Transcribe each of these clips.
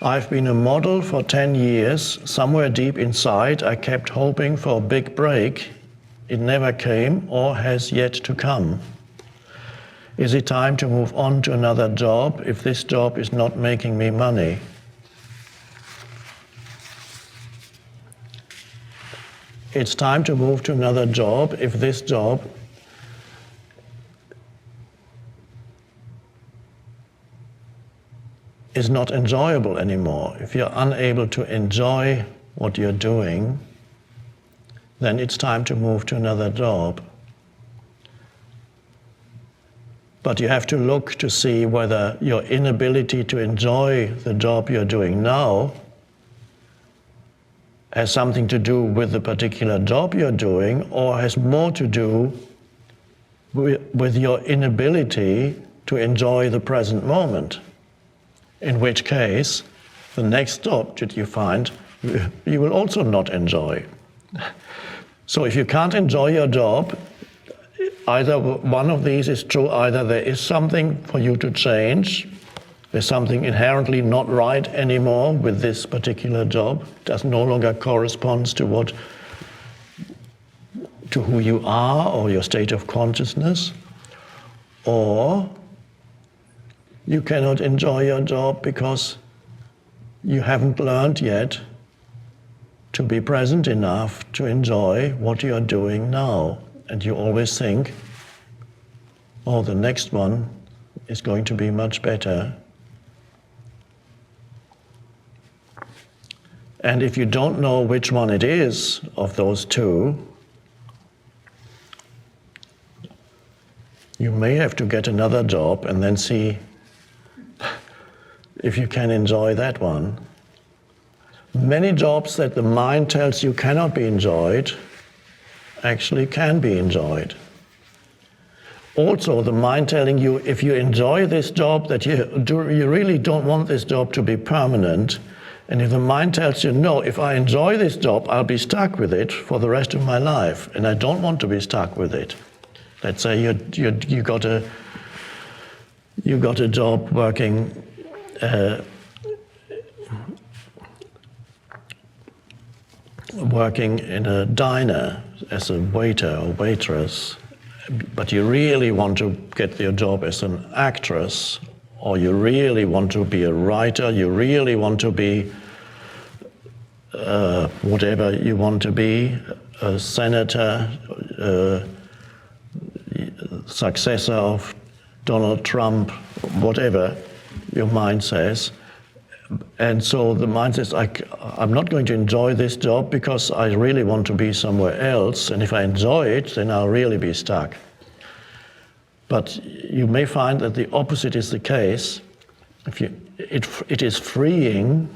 I've been a model for 10 years. Somewhere deep inside, I kept hoping for a big break. It never came or has yet to come. Is it time to move on to another job if this job is not making me money? It's time to move to another job if this job is not enjoyable anymore. If you're unable to enjoy what you're doing, then it's time to move to another job. But you have to look to see whether your inability to enjoy the job you're doing now has something to do with the particular job you're doing, or has more to do with your inability to enjoy the present moment. In which case, the next job that you find, you will also not enjoy. So if you can't enjoy your job, either one of these is true. Either there is something for you to change, there's something inherently not right anymore with this particular job, that no longer corresponds to who you are or your state of consciousness, or you cannot enjoy your job because you haven't learned yet to be present enough to enjoy what you are doing now. And you always think, oh, the next one is going to be much better. And if you don't know which one it is of those two, you may have to get another job and then see if you can enjoy that one. Many jobs that the mind tells you cannot be enjoyed actually can be enjoyed. Also, the mind telling you, if you enjoy this job, that you really don't want this job to be permanent. And if the mind tells you, no, if I enjoy this job, I'll be stuck with it for the rest of my life, and I don't want to be stuck with it. Let's say you got a job working in a diner as a waiter or waitress, but you really want to get your job as an actress, or you really want to be a writer, you really want to be whatever you want to be, a senator, successor of Donald Trump, whatever your mind says. And so the mind says, I'm not going to enjoy this job because I really want to be somewhere else, and if I enjoy it, then I'll really be stuck. But you may find that the opposite is the case. It is freeing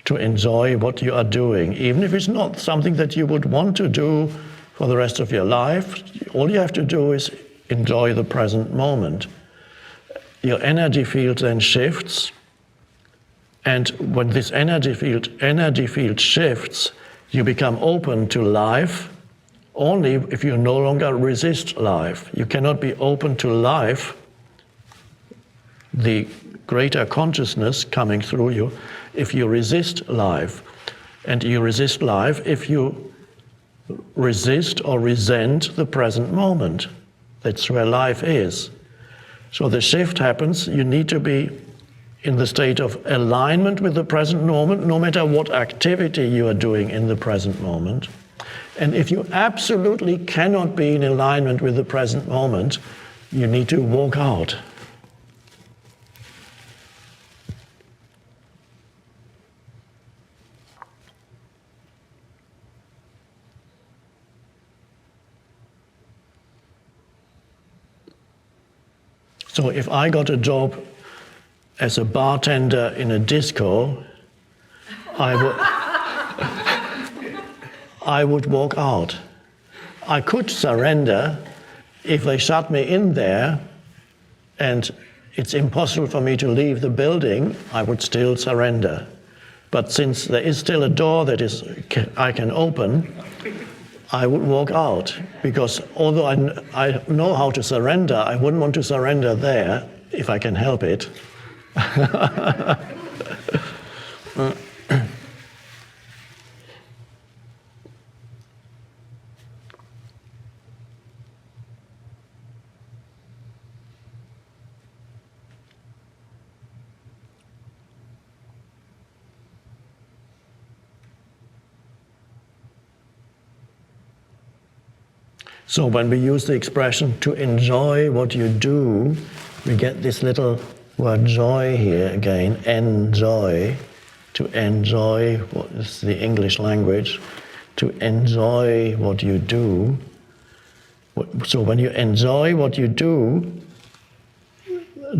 to enjoy what you are doing, even if it's not something that you would want to do for the rest of your life. All you have to do is enjoy the present moment. Your energy field then shifts, and when this energy field shifts, you become open to life only if you no longer resist life. You cannot be open to life, the greater consciousness coming through you, if you resist life. And you resist life if you resist or resent the present moment. That's where life is. So the shift happens. You need to be in the state of alignment with the present moment, no matter what activity you are doing in the present moment. And if you absolutely cannot be in alignment with the present moment, you need to walk out. So if I got a job as a bartender in a disco, I would walk out. I could surrender if they shut me in there and it's impossible for me to leave the building. I would still surrender. But since there is still a door that I can open, I would walk out, because although I know how to surrender, I wouldn't want to surrender there if I can help it. So when we use the expression to enjoy what you do, we get this little word joy here again, enjoy, to enjoy what is the English language, to enjoy what you do. So when you enjoy what you do,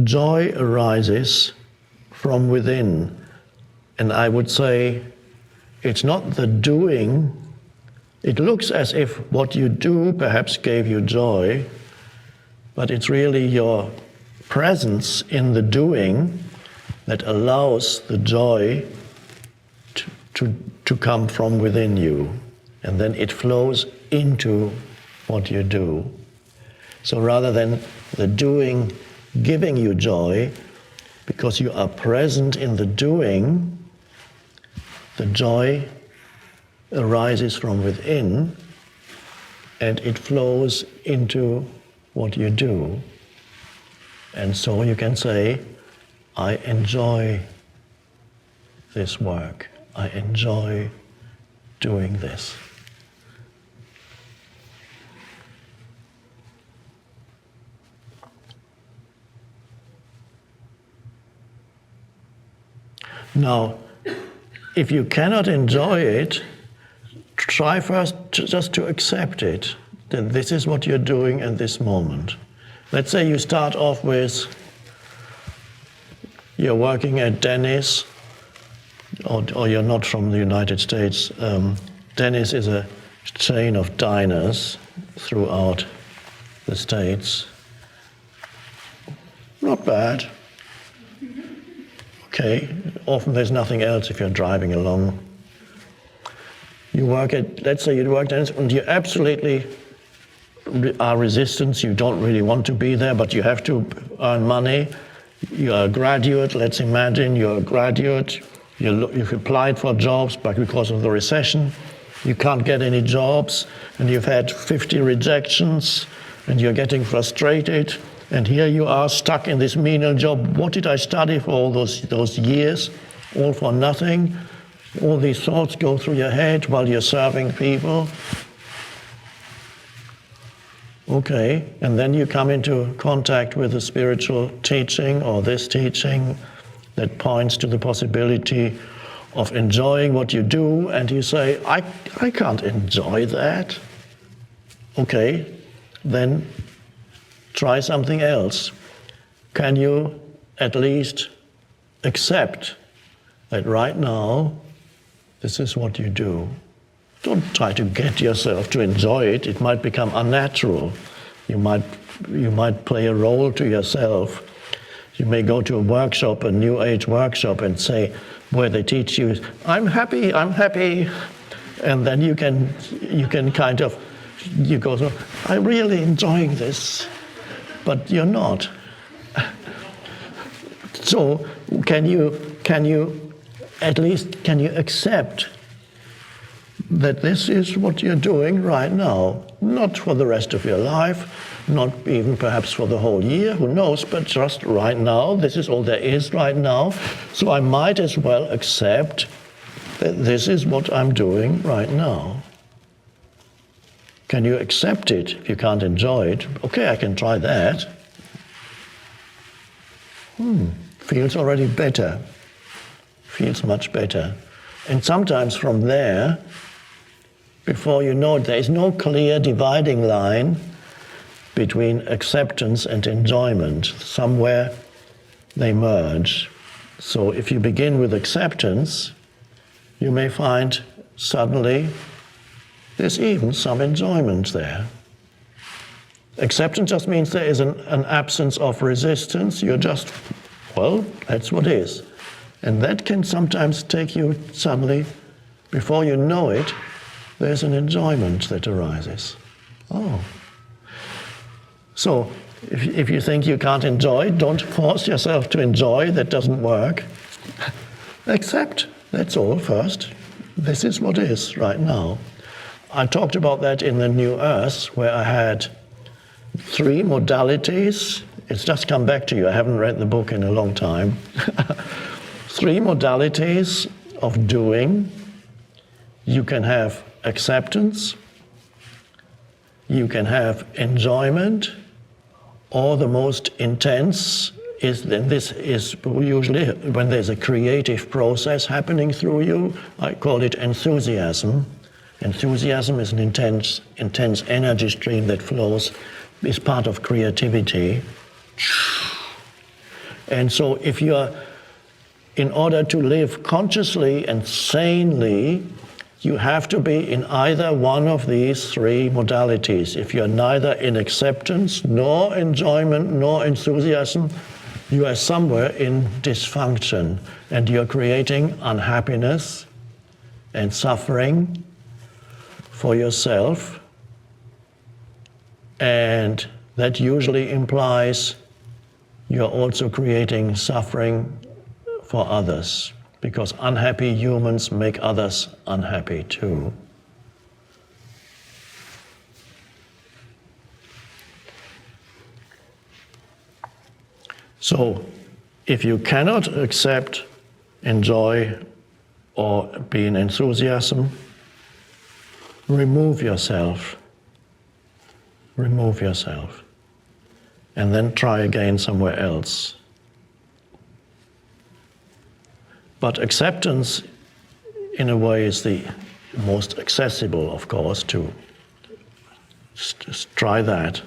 joy arises from within. And I would say it's not the doing. It looks as if what you do perhaps gave you joy, but it's really your presence in the doing that allows the joy to come from within you. And then it flows into what you do. So rather than the doing giving you joy, because you are present in the doing, the joy arises from within and it flows into what you do. And so you can say, I enjoy this work. I enjoy doing this. Now, if you cannot enjoy it, try first just to accept it, that this is what you're doing at this moment. Let's say you start off with, you're working at Denny's, or you're not from the United States. Denny's is a chain of diners throughout the States. Not bad. Okay, often there's nothing else if you're driving along. You work at, let's say you work at, and you absolutely are resistant, you don't really want to be there, but you have to earn money. You're a graduate, let's imagine you're a graduate, you've applied for jobs, but because of the recession, you can't get any jobs, and you've had 50 rejections, and you're getting frustrated, and here you are stuck in this menial job. What did I study for all those years? All for nothing. All these thoughts go through your head while you're serving people. Okay, and then you come into contact with a spiritual teaching or this teaching that points to the possibility of enjoying what you do, and you say, I can't enjoy that. Okay, then try something else. Can you at least accept that right now, this is what you do? Don't try to get yourself to enjoy it. It might become unnatural. You might play a role to yourself. You may go to a workshop, a New Age workshop, and say, where they teach you, I'm happy, and then you can kind of, you go through, I'm really enjoying this, but you're not. So can you at least accept that this is what you're doing right now, not for the rest of your life, not even perhaps for the whole year, who knows, but just right now, this is all there is right now, so I might as well accept that this is what I'm doing right now. Can you accept it if you can't enjoy it? Okay, I can try that. Feels already better. Feels much better. And sometimes from there, before you know it, there is no clear dividing line between acceptance and enjoyment. Somewhere they merge. So if you begin with acceptance, you may find suddenly there's even some enjoyment there. Acceptance just means there is an absence of resistance. You're just, well, that's what is. And that can sometimes take you suddenly, before you know it, there's an enjoyment that arises. Oh. So, if you think you can't enjoy, don't force yourself to enjoy. That doesn't work. Accept That's all first. This is what is right now. I talked about that in the New Earth, where I had 3 modalities. It's just come back to you. I haven't read the book in a long time. 3 modalities of doing. You can have acceptance, you can have enjoyment, or the most intense is, then this is usually when there's a creative process happening through you. I call it enthusiasm. Enthusiasm is an intense energy stream that flows, is part of creativity. And so if you are, in order to live consciously and sanely, you have to be in either one of these 3 modalities. If you're neither in acceptance, nor enjoyment, nor enthusiasm, you are somewhere in dysfunction, and you're creating unhappiness and suffering for yourself. And that usually implies you're also creating suffering for others, because unhappy humans make others unhappy too. So, if you cannot accept, enjoy, or be in enthusiasm, remove yourself. Remove yourself. And then try again somewhere else. But acceptance, in a way, is the most accessible, of course, to just try that.